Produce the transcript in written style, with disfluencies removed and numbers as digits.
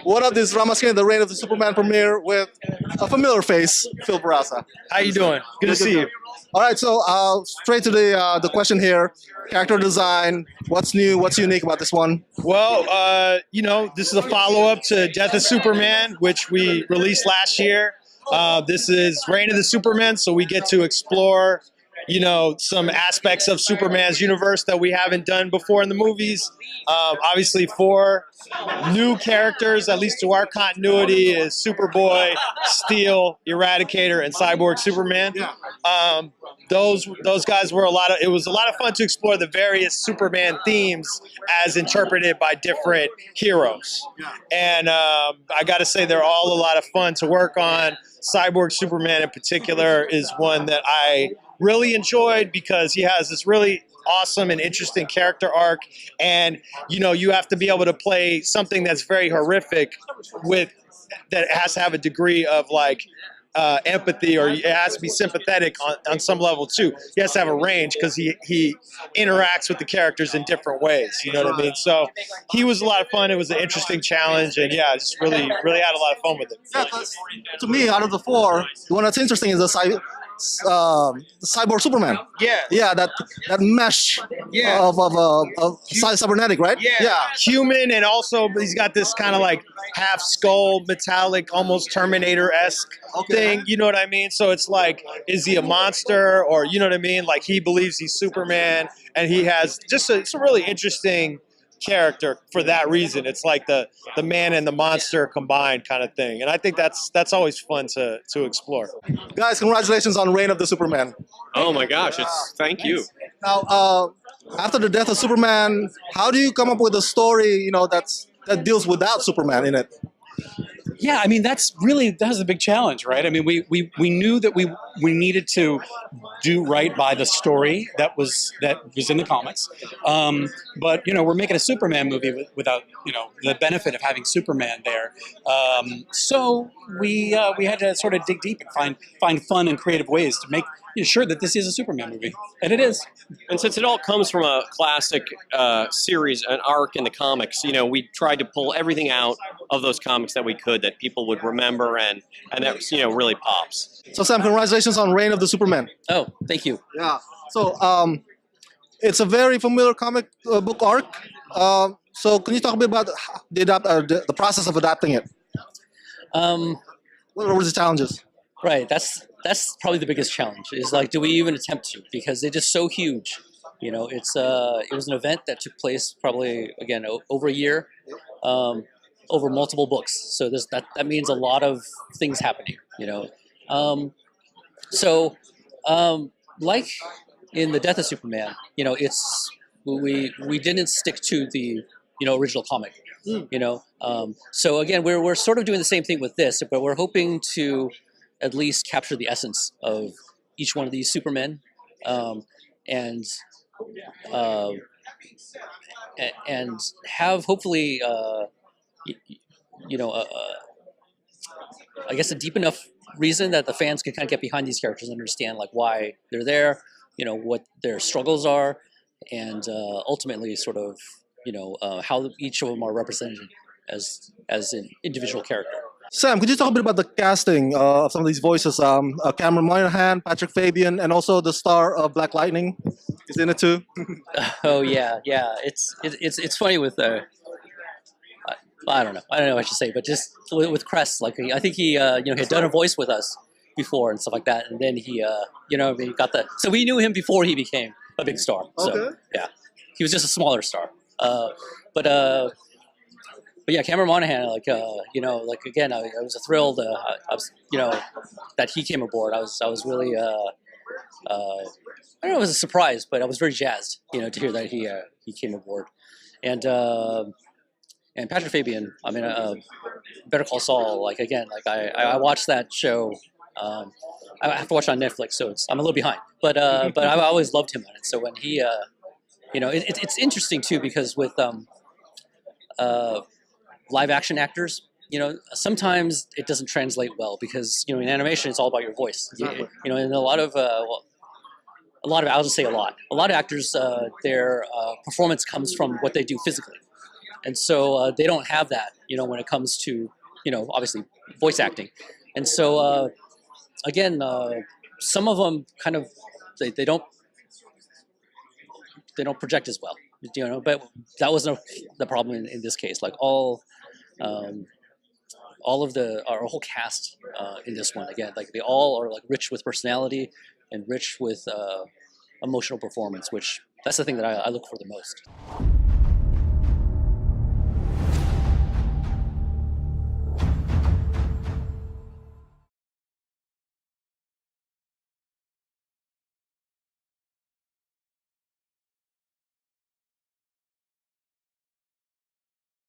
What up, this is Rama the Reign of the Superman premiere with a familiar face, Phil Bourassa. How you doing? Good to see you. All right, so straight to the question here. Character design, what's new, what's unique about this one? Well, this is a follow-up to Death of Superman, which we released last year. This is Reign of the Supermen, so we get to explore, some aspects of Superman's universe that we haven't done before in the movies. Obviously, 4 new characters, at least to our continuity, is Superboy, Steel, Eradicator, and Cyborg Superman. Those guys were it was a lot of fun to explore the various Superman themes as interpreted by different heroes. And I got to say, they're all a lot of fun to work on. Cyborg Superman in particular is one that I really enjoyed because he has this really awesome and interesting character arc, and you have to be able to play something that's very horrific that has to have a degree of empathy, or it has to be sympathetic on some level too. He has to have a range because he interacts with the characters in different ways. You know what I mean? So he was a lot of fun. It was an interesting challenge, and yeah, I just really had a lot of fun with it. Yeah, to me, out of the 4, the one that's interesting is the Cyborg Superman. Yeah, that mesh of cybernetic, right? Yeah, human, and also he's got this kind of half skull, metallic, almost Terminator-esque thing. You know what I mean? So it's is he a monster, or you know what I mean? He believes he's Superman, and he has it's a really interesting character for that reason. It's the man and the monster combined kind of thing, and I think that's always fun to explore. Guys, congratulations on Reign of the Superman. Oh my gosh, thank you. Now, after the death of Superman, how do you come up with a story that deals without Superman in it? Yeah, I mean that was a big challenge, right? I mean, we knew that we needed to do right by the story that was in the comics, but we're making a Superman movie without the benefit of having Superman there. So we had to sort of dig deep and find fun and creative ways to make sure that this is a Superman movie, and it is. And since it all comes from a classic series, an arc in the comics, we tried to pull everything out of those comics that we could, that people would remember, and that really pops. So Sam, congratulations on Reign of the Superman. Oh, thank you. Yeah. So it's a very familiar comic book arc. So can you talk a bit about the process of adapting it? What were the challenges? Right. That's probably the biggest challenge. Is do we even attempt to? Because they're just so huge. It was an event that took place probably again over a year. Over multiple books, so that means a lot of things happening, like in the Death of Superman, it's we didn't stick to the original comic, so again we're sort of doing the same thing with this, but we're hoping to at least capture the essence of each one of these Supermen, and have hopefully I guess a deep enough reason that the fans can kind of get behind these characters and understand why they're there, what their struggles are, and ultimately sort of how each of them are represented as an individual character. Sam, could you talk a bit about the casting of some of these voices? Cameron Monaghan, Patrick Fabian, and also the star of Black Lightning is in it too. Oh yeah. It's funny with I don't know what I should say, but just with Crest, I think he had done a voice with us before and stuff like that, and then he so we knew him before he became a big star. So okay. Yeah, he was just a smaller star. But yeah, Cameron Monaghan, again, I was thrilled. I was, that he came aboard. I was really, I don't know, it was a surprise, but I was very jazzed, to hear that he came aboard, and Patrick Fabian. I mean, Better Call Saul. I watched that show. I have to watch it on Netflix, so I'm a little behind. But I always loved him on it. So when he, it's interesting too, because with live action actors, sometimes it doesn't translate well because in animation it's all about your voice. Exactly. And a lot of I'll just say a lot of actors, their performance comes from what they do physically. and so they don't have that, when it comes to, obviously voice acting, and so again, some of them kind of they don't project as well, but that wasn't the problem in this case. Like all of our whole cast in this one, again, like they all are like rich with personality and rich with emotional performance, which that's the thing that I look for the most.